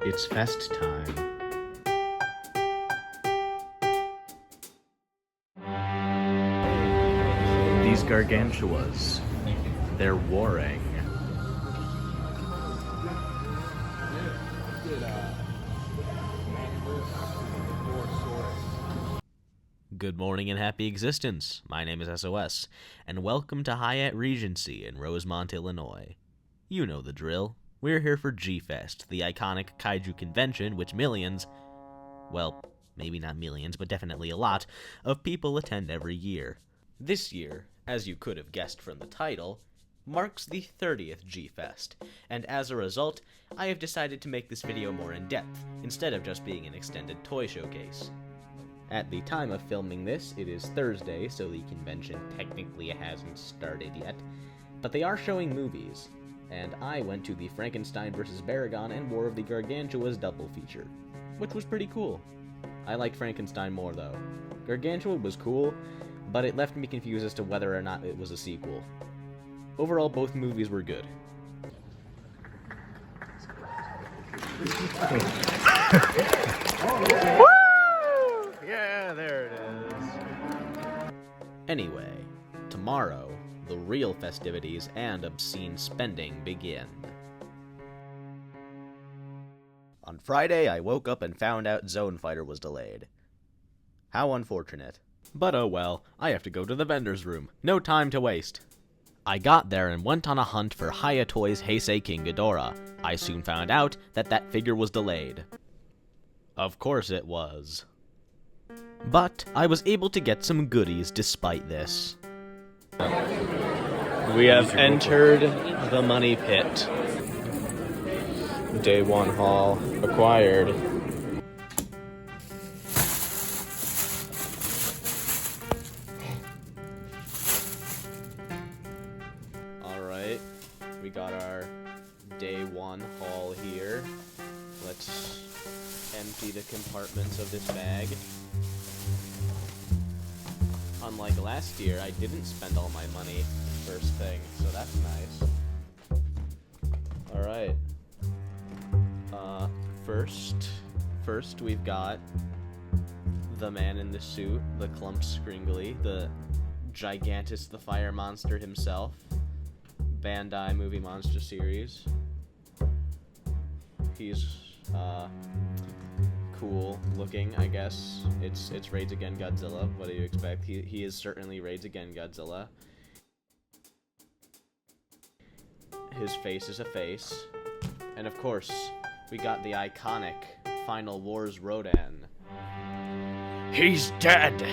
It's fest time. These gargantuas, they're warring. Good morning and happy existence. My name is SOS, and welcome to Hyatt Regency in Rosemont, Illinois. You know the drill. We're here for G-Fest, the iconic kaiju convention which millions, well, maybe not millions, but definitely a lot, of people attend every year. This year, as you could have guessed from the title, marks the 30th G-Fest, and as a result, I have decided to make this video more in-depth, instead of just being an extended toy showcase. At the time of filming this, it is Thursday, so the convention technically hasn't started yet, but they are showing movies, and I went to the Frankenstein vs. Baragon and War of the Gargantuas double feature, which was pretty cool. I liked Frankenstein more though. Gargantua was cool, but it left me confused as to whether or not it was a sequel. Overall, both movies were good. Yeah, there it is. Anyway, tomorrow, the real festivities and obscene spending begin. On Friday, I woke up and found out Zone Fighter was delayed. How unfortunate. But oh well, I have to go to the vendor's room. No time to waste. I got there and went on a hunt for Hayatoy's Heisei King Ghidorah. I soon found out that that figure was delayed. Of course it was. But I was able to get some goodies despite this. We have entered the money pit. Day 1 haul acquired. Alright, we got our Day 1 haul here. Let's empty the compartments of this bag. Unlike last year, I didn't spend all my money first thing, so that's nice. Alright. First we've got the man in the suit, the Clump Scringly, the Gigantus the Fire Monster himself, Bandai Movie Monster Series. He's, cool looking, I guess. It's Raids Again Godzilla. What do you expect? He is certainly Raids Again Godzilla. His face is a face. And of course, we got the iconic Final Wars Rodan. He's dead!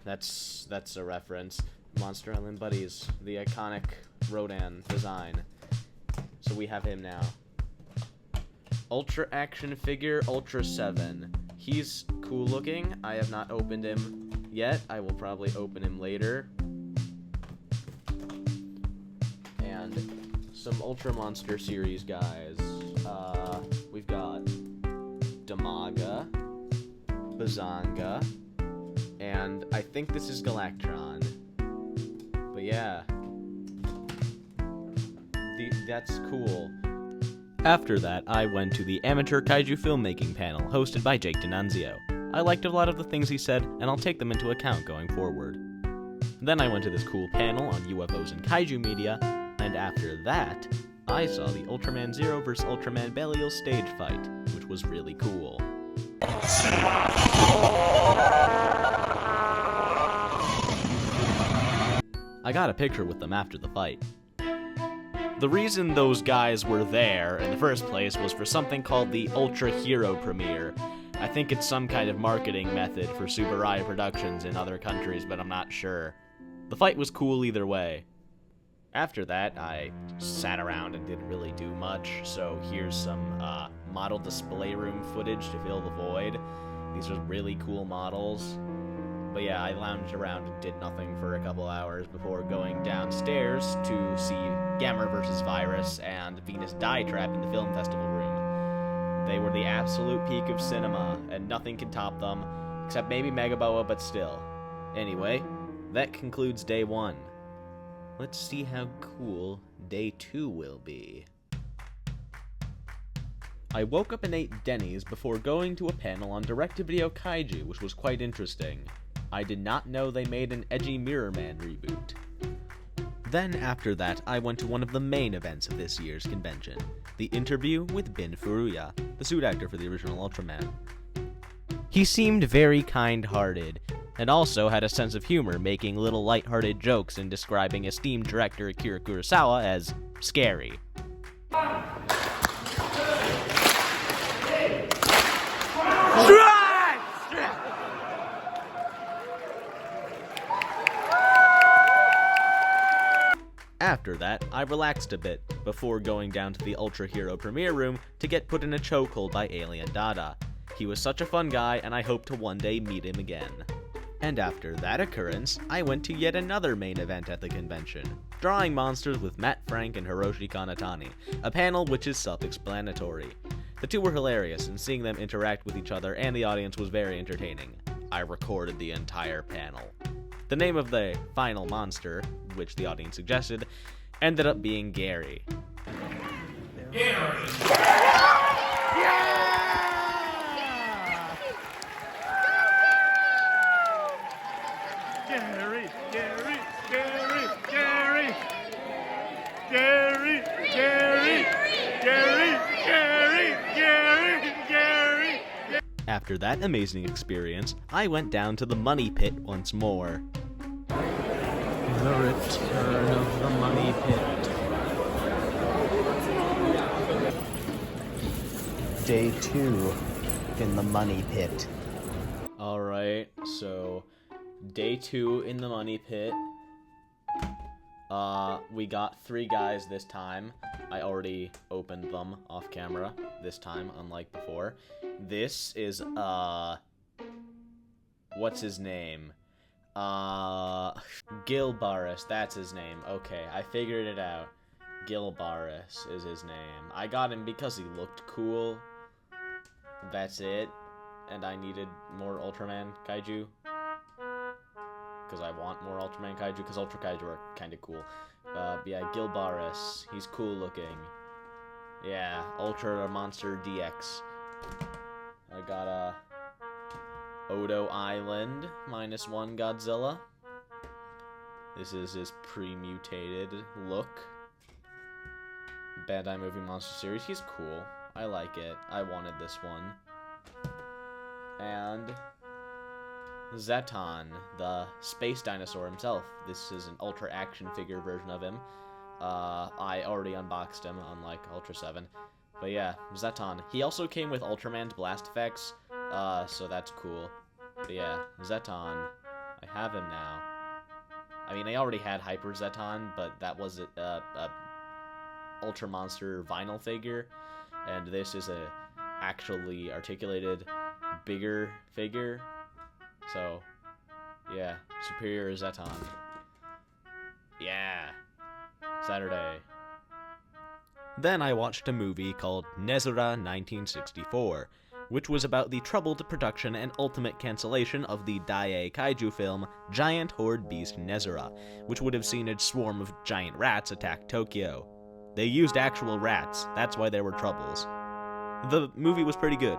That's a reference. Monster Island Buddies, the iconic Rodan design. So we have him now. Ultra Action Figure Ultra 7. He's cool looking. I have not opened him yet. I will probably open him later. And some Ultra Monster series guys. We've got Damaga, Bazanga, and I think this is Galactron. But yeah. That's cool. After that, I went to the Amateur Kaiju Filmmaking panel, hosted by Jake D'Annunzio. I liked a lot of the things he said, and I'll take them into account going forward. Then I went to this cool panel on UFOs and Kaiju media, and after that, I saw the Ultraman Zero vs. Ultraman Belial stage fight, which was really cool. I got a picture with them after the fight. The reason those guys were there in the first place was for something called the Ultra Hero Premiere. I think it's some kind of marketing method for Subaraya Productions in other countries, but I'm not sure. The fight was cool either way. After that, I sat around and didn't really do much, so here's some model display room footage to fill the void. These are really cool models. But yeah, I lounged around and did nothing for a couple hours before going downstairs to see Gamma vs. Virus and Venus Dietrap in the film festival room. They were the absolute peak of cinema, and nothing can top them, except maybe Megaboa, but still. Anyway, that concludes Day 1. Let's see how cool Day 2 will be. I woke up and ate Denny's before going to a panel on direct-to-video kaiju, which was quite interesting. I did not know they made an edgy Mirror Man reboot. Then after that, I went to one of the main events of this year's convention, the interview with Bin Furuya, the suit actor for the original Ultraman. He seemed very kind-hearted, and also had a sense of humor, making little light-hearted jokes and describing esteemed director Akira Kurosawa as scary. After that, I relaxed a bit, before going down to the Ultra Hero premiere room to get put in a chokehold by Alien Dada. He was such a fun guy, and I hope to one day meet him again. And after that occurrence, I went to yet another main event at the convention, Drawing Monsters with Matt Frank and Hiroshi Kanatani, a panel which is self-explanatory. The two were hilarious, and seeing them interact with each other and the audience was very entertaining. I recorded the entire panel. The name of the final monster, which the audience suggested, ended up being Gary. Gary! Gary, Gary, Gary, Gary, Gary, Gary, Gary, Gary, Gary, Gary. After that amazing experience, I went down to the Money Pit once more. The return of the Money Pit. Day 2 in the Money Pit. Alright, so Day 2 in the Money Pit. We got 3 guys this time. I already opened them off camera this time, unlike before. This is, what's his name? Gil Barris, that's his name. Okay, I figured it out. Gil Barris is his name. I got him because he looked cool. That's it. And I needed more Ultraman Kaiju. Because I want more Ultraman Kaiju, because Ultra Kaiju are kind of cool. But yeah, Gil Barris, he's cool looking. Yeah, Ultra Monster DX. I got a Odo Island, -1 Godzilla. This is his pre-mutated look. Bandai Movie Monster Series, he's cool. I like it. I wanted this one. And Zeton, the space dinosaur himself. This is an Ultra action figure version of him. I already unboxed him, unlike Ultra 7. But yeah, Zeton. He also came with Ultraman's blast effects, so that's cool. But yeah, Zeton. I have him now. I mean, I already had Hyper Zeton, but that was a Ultra Monster vinyl figure. And this is a actually articulated, bigger figure. So, yeah, Superior Zeton. Yeah, Saturday. Then I watched a movie called Nezura 1964, which was about the troubled production and ultimate cancellation of the Daiei kaiju film Giant Horde Beast Nezura, which would have seen a swarm of giant rats attack Tokyo. They used actual rats, that's why there were troubles. The movie was pretty good.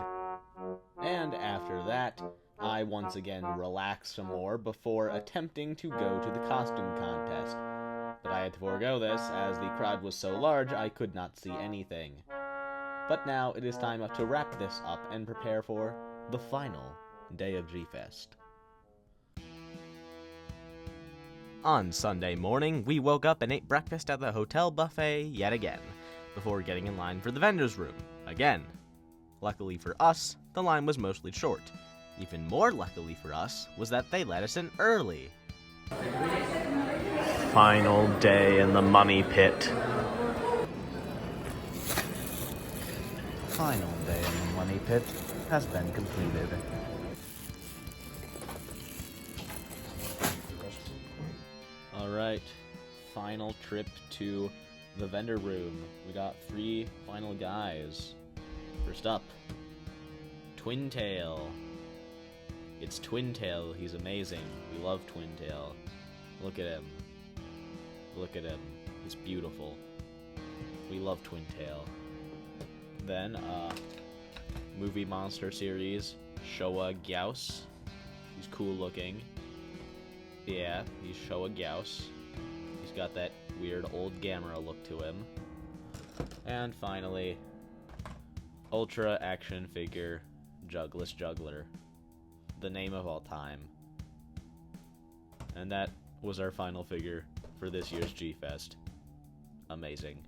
And after that, I once again relaxed some more before attempting to go to the costume contest. But I had to forego this, as the crowd was so large I could not see anything. But now it is time to wrap this up and prepare for the final day of G-Fest. On Sunday morning, we woke up and ate breakfast at the hotel buffet yet again, before getting in line for the vendor's room, again. Luckily for us, the line was mostly short. Even more luckily for us was that they let us in early. Final day in the Money Pit. Final day in the Money Pit has been completed. Alright, final trip to the vendor room. We got 3 final guys. First up, Twintail. It's Twintail, he's amazing. We love Twintail. Look at him. Look at him. He's beautiful. We love Twintail. Then, movie monster series, Showa Gyaos. He's cool looking. Yeah, he's Showa Gyaos. He's got that weird old Gamera look to him. And finally, Ultra Action Figure Jugless Juggler. The name of all time. And that was our final figure for this year's G-Fest. Amazing.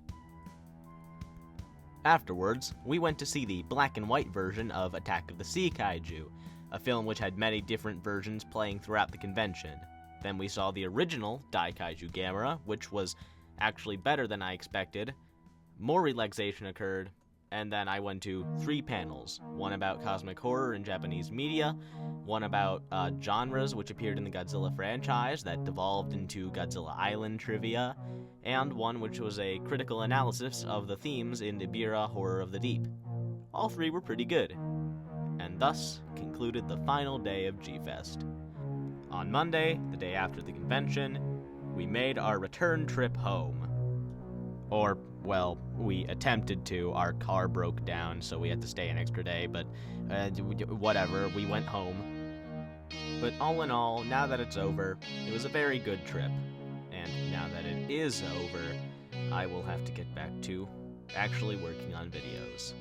Afterwards, we went to see the black and white version of Attack of the Sea Kaiju, a film which had many different versions playing throughout the convention. Then we saw the original Daikaiju Gamera, which was actually better than I expected. More relaxation occurred, and then I went to 3 panels. One about cosmic horror in Japanese media, one about genres which appeared in the Godzilla franchise that devolved into Godzilla Island trivia, and one which was a critical analysis of the themes in Ibira Horror of the Deep. All 3 were pretty good, and thus concluded the final day of G-Fest. On Monday, the day after the convention, we made our return trip home. Or, well, we attempted to. Our car broke down, so we had to stay an extra day, but whatever, we went home. But all in all, now that it's over, it was a very good trip. And now that it is over, I will have to get back to actually working on videos.